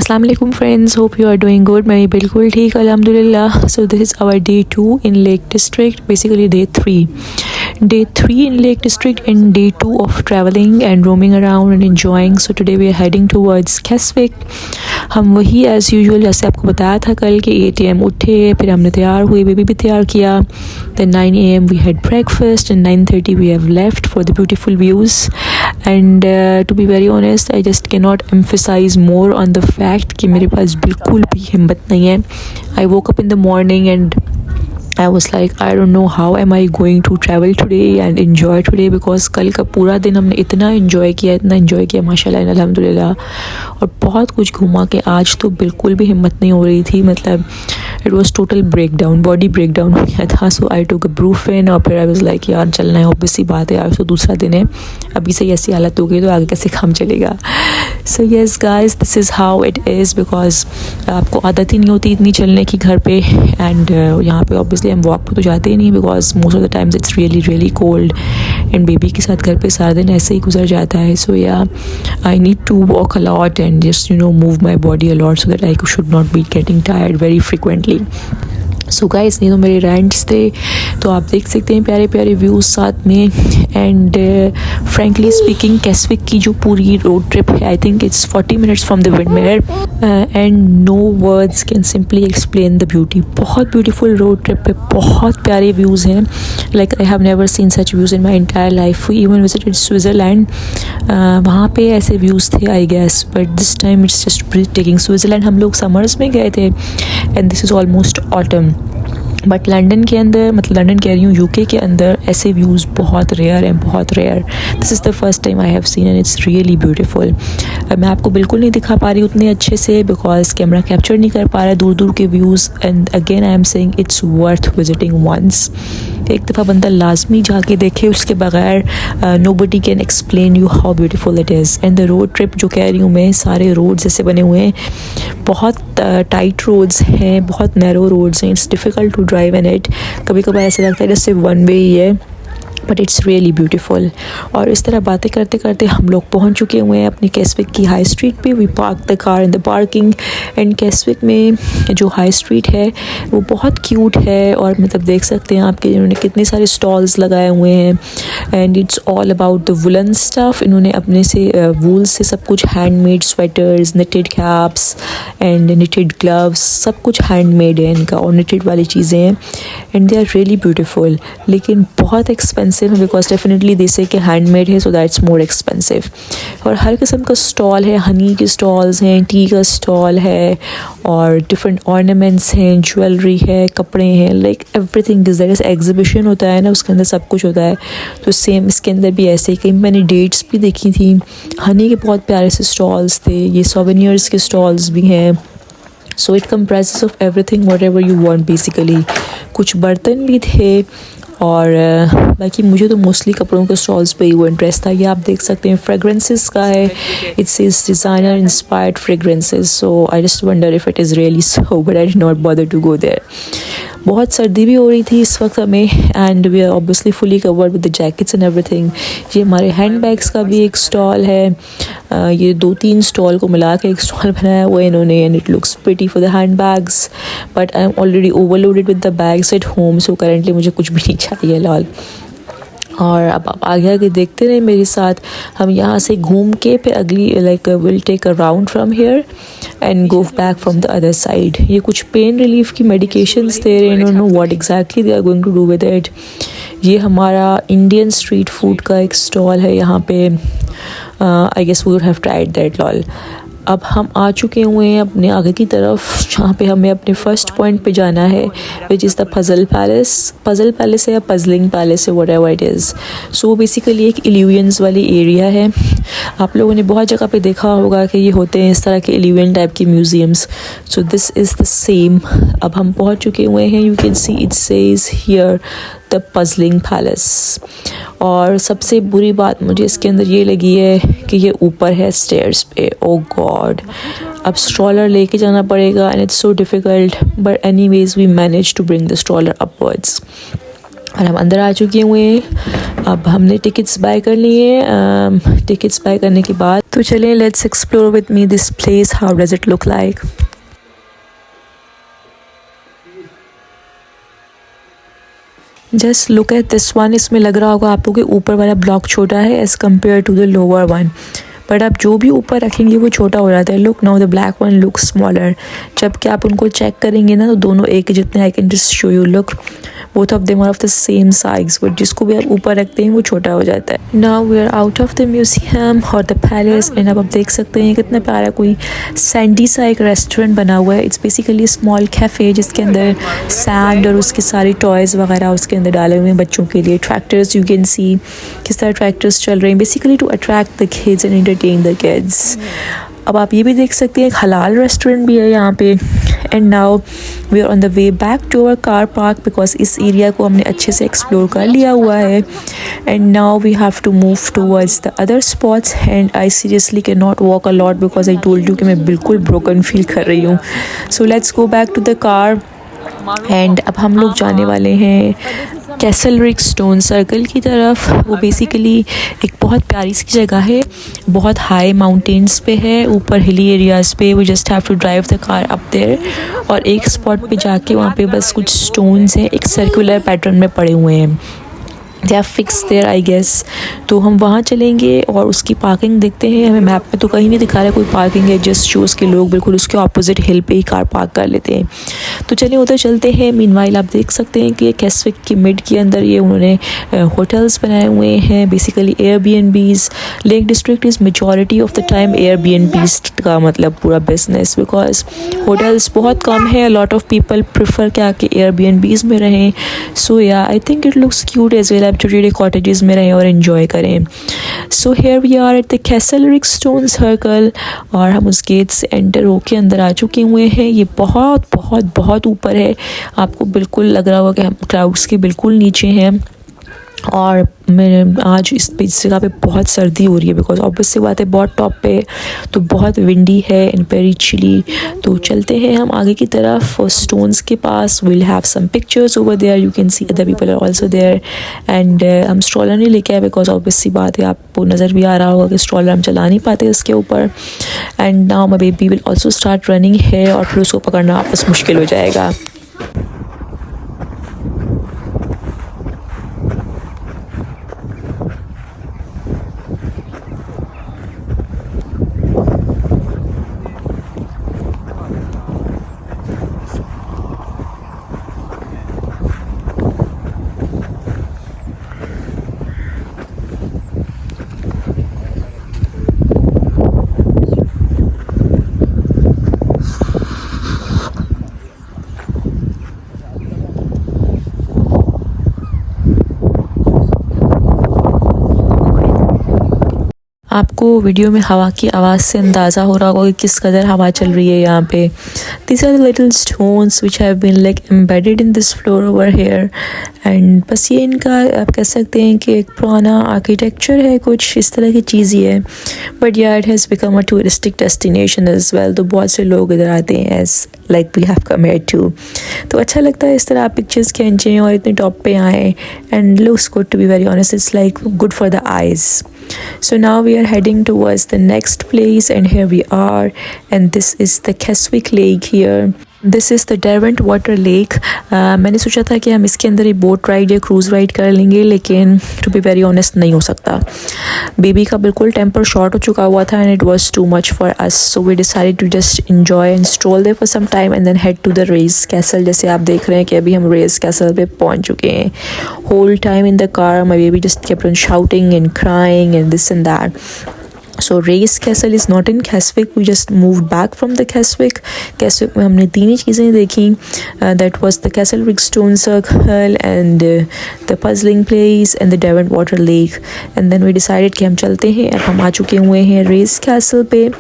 अस्सलाम वालेकुम friends, hope you are doing good. मैं बिल्कुल ठीक अल्हम्दुलिल्लाह। So this is our day 2 in Lake District, basically day 3 in Lake District and day 2 of traveling and roaming around and enjoying. So today we are heading towards Keswick. हम वही as usual जैसे आपको बताया था कल कि 8 AM उठे, फिर हमने तैयार हुए, बेबी भी तैयार किया, then 9 AM we had breakfast and 9:30 we have left for the beautiful views. And to be very honest, I just cannot emphasize more on the fact कि मेरे पास बिल्कुल भी हिम्मत नहीं है. I woke up in the morning and I was like, I don't know how am I going to travel today and enjoy today, because कल का पूरा दिन हमने इतना enjoy किया माशाल्लाह अल्हम्दुलिल्लाह, और बहुत कुछ घूमा कि आज तो बिल्कुल भी हिम्मत नहीं हो रही थी. मतलब it was total breakdown, body breakdown हो गया था. So I took a Brufen और फिर I was like यार चलना है, obvious सी बात है यार, तो दूसरा दिन है, अभी से ऐसी हालत हो गई तो आगे कैसे काम चलेगा. So yes guys, this is how it is, because आपको आदत ही नहीं होती इतनी चलने की घर पे. एंड यहाँ पे ऑब्वियसली हम वॉक पे तो जाते ही नहीं, because most of the times it's really cold, and baby के साथ घर पे सारा दिन ऐसे ही गुजर जाता है. So yeah I need to walk a lot and just move my body a lot so that I should not be getting tired very frequently. So guys, ये तो मेरे रेंट्स थे, तो आप देख सकते हैं प्यारे प्यारे व्यूज़ साथ में. एंड फ्रेंकली स्पीकिंग, कैस्विक की जो पूरी रोड ट्रिप है, I think it's 40 minutes from the Windermere, and no words can simply explain the beauty. बहुत ब्यूटीफुल रोड ट्रिप है, बहुत प्यारे व्यूज़ हैं. Like I have never seen such views in my entire life. We even visited Switzerland, वहाँ पे ऐसे views थे I guess, but this time it's just breathtaking. Switzerland हम लोग समर्स में गए थे and this is almost autumn. But London के अंदर, मतलब लंदन कह रही हूँ, यूके के अंदर ऐसे व्यूज़ बहुत रेयर हैं, बहुत rare. This is the first time I have seen and it's really beautiful. मैं आपको बिल्कुल नहीं दिखा पा रही उतने अच्छे से, बिकॉज कैमरा कैप्चर नहीं कर पा रहा है दूर दूर के views. And again I am saying it's worth visiting once. एक दफ़ा बंदा लाजमी जाके देखे, उसके बगैर nobody can explain you how beautiful it is. And the road trip जो कह रही हूँ मैं, सारे रोड्स ऐसे बने हुए हैं, बहुत टाइट रोड्स हैं, बहुत नैरो रोड्स हैं. It's difficult to drive in it. कभी कभार ऐसा लगता है जैसे वन वे ही है, बट इट्स रियली ब्यूटीफुल. और इस तरह बातें करते करते हम लोग पहुंच चुके हुए हैं अपनी कैस्विक की हाई स्ट्रीट पे. We park the car in the parking. And Keswick में जो हाई स्ट्रीट है वो बहुत क्यूट है, और मतलब देख सकते हैं आपके इन्होंने कितने सारे स्टॉल्स लगाए हुए हैं. And it's all about the woollen stuff. इन्होंने अपने से वूल से सब कुछ, handmade sweaters, knitted caps and knitted gloves, सब कुछ हैंडमेड है इनका, और निटेड वाली चीज़ें हैं. And they are really beautiful, लेकिन बहुत एक्सपेंसिव, बिकॉज डेफिनेटली दे से कि हैंडमेड है, सो दैट्स मोर एक्सपेंसिव. और हर किस्म का स्टॉल है, हनी के स्टॉल्स हैं, टी का स्टॉल है, और डिफरेंट ऑर्नामेंट्स हैं, ज्वेलरी है, कपड़े हैं, लाइक एवरीथिंग इज देयर. जैसे एग्जीबिशन होता है ना, उसके अंदर सब कुछ होता है, तो सेम इसके अंदर भी ऐसे ही. कहीं मैंने डेट्स भी देखी थी, हनी के बहुत प्यारे से स्टॉल्स थे, ये सोवेनियर्स के स्टॉल्स भी हैं. So it कम्प्राइजेस of everything what ever you want basically. कुछ बर्तन भी थे, और बाकी मुझे तो मोस्टली कपड़ों के स्टॉल्स पे ही वो इंटरेस्ट था. ये आप देख सकते हैं फ्रेगरेंसेस का है, it's is designer inspired fragrances. So I just wonder if it is really so, but I did not bother to go there. बहुत सर्दी भी हो रही थी इस वक्त हमें, and we are obviously fully covered with the jackets and everything. ये हमारे हैंड बैग्स का भी एक स्टॉल है. ये 2-3 स्टॉल को मिला के एक स्टॉल बनाया हुआ है इन्होंने, and it looks pretty for the hand bags, but I am already overloaded with the bags at home, so currently मुझे कुछ भी नहीं चाहिए लाल. और अब आप आगे आगे देखते रहे मेरे साथ. हम यहाँ से घूम के फिर अगली like will take a round from here and go back from the other side. ये कुछ पेन रिलीफ की मेडिकेशंस दे रहे हैं, I don't know what exactly they are going to do with it. ये हमारा इंडियन स्ट्रीट फूड का एक स्टॉल है यहाँ पे. I guess we would have tried that lol. अब हम आ चुके हुए हैं अपने आगे की तरफ, जहाँ पे हमें अपने फर्स्ट पॉइंट पे जाना है, which is the puzzle palace. Puzzle palace है या पज़लिंग पैलेस है, what ever it is. So basically एक इल्यूजन्स वाली एरिया है. आप लोगों ने बहुत जगह पे देखा होगा कि ये होते हैं इस तरह के इल्यूजन टाइप के museums. So this is the same. अब हम पहुँच चुके हुए हैं. You can see it says here the puzzling palace. और सबसे बुरी बात मुझे इसके अंदर ये लगी है कि ये ऊपर है स्टेयर्स पे. ओ गॉड, अब स्ट्रॉलर लेके जाना पड़ेगा, and it's so difficult, but anyways we manage to bring the stroller upwards. और हम अंदर आ चुके हुए हैं। अब हमने टिकट्स बाय कर लिए हैं। टिकट्स बाय करने के बाद तो चलें, let's explore with me this place, how does it look like. Just look at this one. इसमें लग रहा होगा आपको कि ऊपर वाला ब्लॉक छोटा है as compare to the lower one, but आप जो भी ऊपर रखेंगे वो छोटा हो जाता है। Look now the black one look smaller. जबकि आप उनको चेक करेंगे ना तो दोनों एक जितने, I can just show you, look both of them are of the same size, but जिसको भी आप ऊपर रखते हैं वो छोटा हो जाता है। Now we are out of the museum और द पैलेस एंड अब आप देख सकते हैं कितना प्यारा कोई सैंडी सा एक रेस्टोरेंट बना हुआ है। इट्स बेसिकली स्मॉल कैफ़े जिसके अंदर सैंड और उसके सारे टॉयज़ वगैरह उसके अंदर डाले हुए हैं बच्चों के लिए। ट्रैक्टर्स यू कैन सी किस तरह ट्रैक्टर्स चल रहे हैं, basically to attract the kids and entertain the kids. अब आप ये भी देख सकते हैं एक हलाल रेस्टोरेंट भी है यहाँ पे। And now we are on the way back to our car park because इस एरिया को हमने अच्छे से एक्सप्लोर कर लिया हुआ है। And now we have to move towards the other spots and I seriously can not walk a lot because I told you कि मैं बिल्कुल ब्रोकन फील कर रही हूँ। So let's go back to the car and अब हम लोग जाने वाले हैं कैसलरिक स्टोन सर्कल की तरफ। वो बेसिकली एक बहुत प्यारी सी जगह है, बहुत हाई माउंटेन्स पे है, ऊपर हिली एरियाज़ पे। We just have to drive the car up there और एक स्पॉट पे जाके वहाँ पे बस कुछ स्टोन्स हैं एक सर्कुलर पैटर्न में पड़े हुए हैं, they are fix there I guess. तो हम वहाँ चलेंगे और उसकी पार्किंग देखते हैं। हमें मैप में तो कहीं नहीं दिखा रहा कोई पार्किंग है, जस्ट शोज़ के लोग बिल्कुल उसके ऑपोजिट हिल पे ही कार पार्क कर लेते हैं। तो चलिए उधर चलते हैं। मीनवाइल आप देख सकते हैं कि कैसविक की मिड के अंदर ये उन्होंने होटल्स बनाए हुए हैं, basically Airbnbs. Lake district is majority of the time Airbnbs का मतलब पूरा बिजनेस, बिकॉज होटल्स बहुत कम है। लॉट ऑफ पीपल प्रेफर क्या कि एयरबीएनबीज़ में रहें। So yeah I think it looks cute as well. आप छोटे कॉटेजेस में रहें और एंजॉय करें। So here we are at the Castlerigg stone circle और हम उस गेट से एंटर होके अंदर आ चुके हुए हैं। ये बहुत बहुत बहुत ऊपर है, आपको बिल्कुल लग रहा होगा कि हम क्लाउड्स के बिल्कुल नीचे हैं। और मैं आज इस जगह पे बहुत सर्दी हो रही है बिकॉज ऑब्वियस सी बात है बहुत टॉप पे, तो बहुत विंडी है एंड वेरी चिली। तो चलते हैं हम आगे की तरफ और स्टोन्स के पास। Will have some pictures over there, you can see other people are also there. And हम स्ट्रॉलर नहीं लेके आए बिकॉज ऑब्वियस सी बात है, आपको नज़र भी आ रहा होगा कि स्ट्रॉलर हम चला नहीं पाते उसके ऊपर। And now my baby will also start running है और फिर उसको पकड़ना आपस मुश्किल हो जाएगा। आपको वीडियो में हवा की आवाज़ से अंदाज़ा हो रहा होगा कि किस कदर हवा चल रही है यहाँ पे। This are the little stones which have been like embedded in this floor over here. And बस ये इनका आप कह सकते हैं कि एक पुराना आर्किटेक्चर है, कुछ इस तरह की चीज़ ही है। बट या it has become a touristic destination as well, तो बहुत से लोग इधर आते हैं as like we have come here too. तो अच्छा लगता है इस तरह आप पिक्चर्स खींचें और इतने टॉप पे आएँ। And looks good to be very honest, it's like good for the eyes. So now we are heading towards the next place and here we are, and this is the Keswick Lake here. This is the Derwent water lake. मैंने सोचा था कि हम इसके अंदर ही boat ride या cruise ride कर लेंगे, लेकिन टू बी वेरी ऑनेस्ट नहीं हो सकता। बेबी का बिल्कुल टेम्पर शॉर्ट हो चुका हुआ था and it was too much for us, so we decided to just enjoy and stroll there for some time and then head to the Race Castle. जैसे आप देख रहे हैं कि अभी हम रेस कैसल पे पहुंच चुके हैं। Whole time in the car my baby just kept on shouting and crying and this and that. So Race Castle is not in Keswick. We just moved back from the Keswick. Keswick में हमने तीन ही चीज़ें देखी. That was the Kesselrick Stone Circle and the Puzzling Place and the Derwent Water Lake. And then we decided कि हम चलते हैं। अब हम आ चुके हुए हैं Race Castle पे,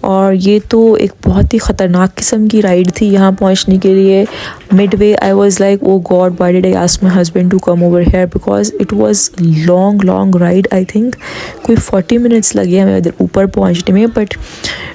और ये तो एक बहुत ही ख़तरनाक किस्म की राइड थी यहाँ पहुँचने के लिए। Midway I was like, oh God, why did I ask my husband to come over here? Because it was long ride. I think कोई 40 minutes लगे हमें इधर ऊपर पहुंचने में, but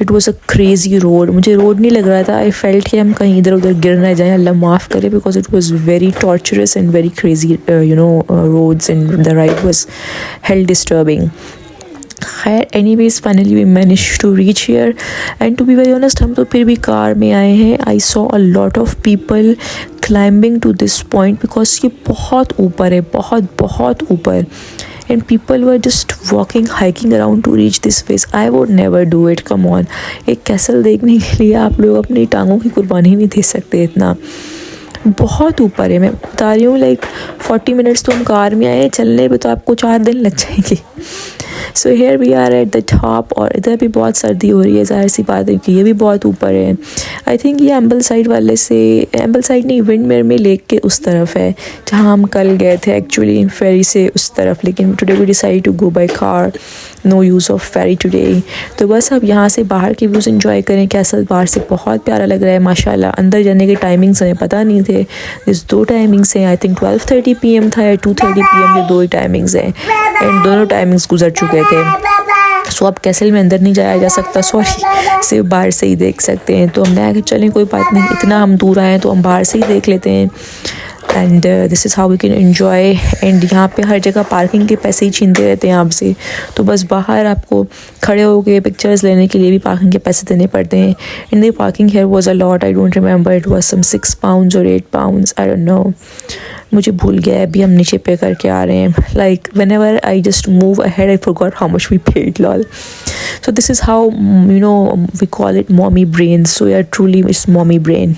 it was a crazy road. मुझे रोड नहीं लग रहा था, आई फेल्ट कि हम कहीं इधर उधर गिर ना जाएं, अल्लाह माफ़ करे, because it was very torturous and very crazy roads and the ride was hell disturbing. खैर anyways finally we manage to reach here and to be very honest हम तो फिर भी कार में आए हैं. I saw a lot of people climbing to this point because ये बहुत ऊपर है, बहुत बहुत ऊपर. And people were just walking hiking around to reach this face. I would never do it. Come on, एक कैसल देखने के लिए आप लोग अपनी टांगों की कुर्बानी नहीं दे सकते. इतना बहुत ऊपर है. मैं बता रही हूँ लाइक 40 मिनट्स तो हम कार में आए हैं, चलने पे तो आपको 4 दिन लग जाएंगे. So here we are at the top. और इधर भी बहुत सर्दी हो रही है, ज़ाहिर सी बात है कि ये भी बहुत ऊपर है. आई थिंक ये एम्बल साइड वाले से, एम्बल साइड नहीं, विंडमेर में लेक के उस तरफ है जहाँ हम कल गए थे एक्चुअली फेरी से उस तरफ. लेकिन today we decide to go by car, no use of ferry today. तो बस अब यहाँ से बाहर के व्यूज़ एंजॉय करें. कैसल बाहर से बहुत प्यारा लग रहा है माशाल्लाह. अंदर जाने के टाइमिंग्स हमें पता नहीं थे. इस 2 टाइमिंग्स हैं, आई थिंक 12:30 PM था या 2:30 PM, ये 2 ही टाइमिंग्स हैं एंड दोनों टाइमिंग्स गुजर चुके थे. सो अब कैसल में अंदर नहीं जाया जा सकता, सॉरी, सिर्फ बाहर से ही देख सकते हैं. तो हमने आगे चलें कोई बात नहीं, इतना हम दूर आए हैं तो हम बाहर से ही देख लेते हैं. And this is how we can enjoy. एंड यहाँ पे हर जगह पार्किंग के पैसे ही छीनते रहते हैं आपसे. तो बस बाहर आपको खड़े होकर पिक्चर्स लेने के लिए भी पार्किंग के पैसे देने पड़ते हैं. And the parking here was a lot. I don't remember, it was some 6 pounds और 8 pounds, आई डोंट नो, मुझे भूल गया है. अभी हम नीचे पे करके आ रहे हैं. Like whenever I just move ahead I forgot how much we paid, lol. So this is how we call it mommy brain. So yeah, truly it's mommy brain.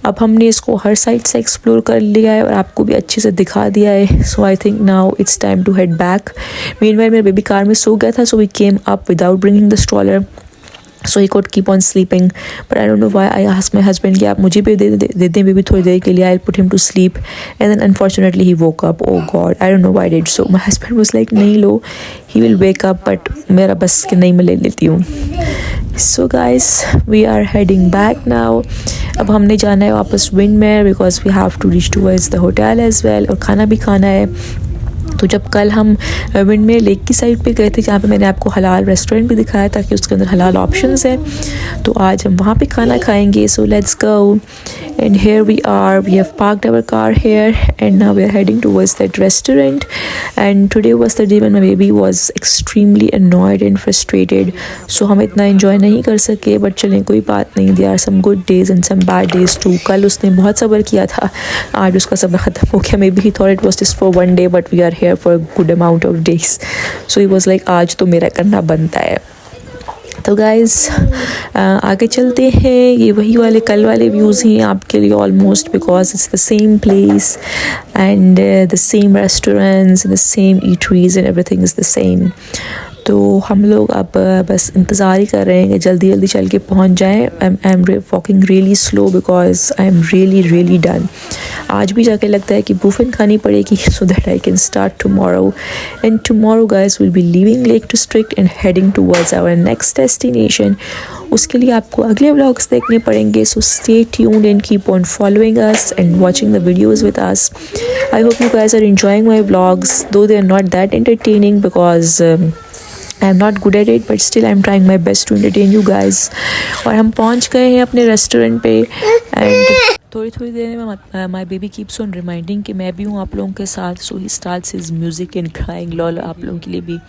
अब हमने इसको हर साइड से एक्सप्लोर कर लिया है और आपको भी अच्छे से दिखा दिया है. So I think now it's time to head back. Meanwhile मेरा बेबी कार में सो गया था, so we came up without bringing the stroller. So he could keep on sleeping, but I don't know why. I asked my husband कि आप मुझे भी दे दें बेबी थोड़ी देर के लिए, I'll put him to sleep. And then unfortunately he woke up. Oh God, I don't know why I did so. My husband was like नहीं लो, he will wake up, but मेरा बस कि नहीं, मैं ले लेती हूँ. So guys, we are heading back now. अब हमने जाना है वापस विंडमेर because we have to reach towards the hotel as well. और खाना भी खाना है. तो जब कल हम विंडमेर लेक की साइड पे गए थे जहाँ पे मैंने आपको हलाल रेस्टोरेंट भी दिखाया था कि उसके अंदर हलाल ऑप्शंस हैं, तो आज हम वहाँ पे खाना खाएंगे. So let's go. And here we are, we have parked our car here and now we are heading towards that restaurant. And today was the day when my baby was extremely annoyed and frustrated. So हम इतना enjoy नहीं कर सके, but चलें कोई बात नहीं. There are some good days and some bad days too. कल उसने बहुत सब्र किया था, आज उसका सब्र ख़त्म हो गया. Maybe he thought it was just for 1 day, but we are here for a good amount of days. So he was like आज तो मेरा करना बनता है. तो गाइज़ आगे चलते हैं. ये वही वाले कल वाले व्यूज़ हैं आपके लिए almost, because it's the same place and the same restaurants, the same eateries and everything is the same. तो हम लोग अब बस इंतज़ार ही कर रहे हैं कि जल्दी जल्दी चल के पहुँच जाएँ. I am walking really slow because I am really done. आज भी जाके लगता है कि बुफन खानी पड़ेगी so that I can start tomorrow. And tomorrow guys will be leaving Lake District and heading towards our next destination. उसके लिए आपको अगले व्लॉग्स देखने पड़ेंगे. So stay tuned and keep on following us and watching the videos with us. I hope you guys are enjoying my vlogs, though they are not that entertaining because I am not good at it, but still I am trying my best to entertain you guys. और हम पहुंच गए हैं अपने restaurant पे. And थोड़ी देर में my baby keeps on reminding कि मैं भी हूँ आप लोगों के साथ. So he starts his music and crying. Lol, आप लोगों के लिए भी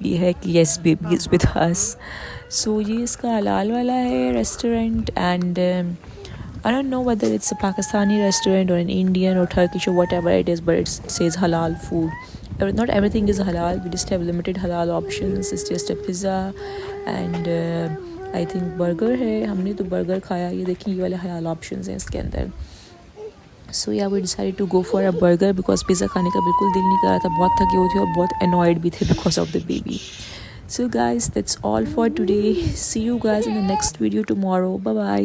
ये है कि yes baby is with us. So ये इसका हलाल वाला है restaurant. And I don't know whether it's a Pakistani restaurant or an Indian or Turkish or whatever it is, but it says halal food. Not everything is halal, we just have limited halal options. It's just a pizza and I think burger है. हमने तो burger खाया. ये देखिए ये वाले halal options हैं इसके अंदर. So yeah, we decided to go for a burger because pizza खाने का बिल्कुल दिल नहीं कर रहा था. बहुत थके हुए थे और बहुत annoyed भी थे because of the baby. So guys, that's all for today. See you guys in the next video tomorrow. Bye bye.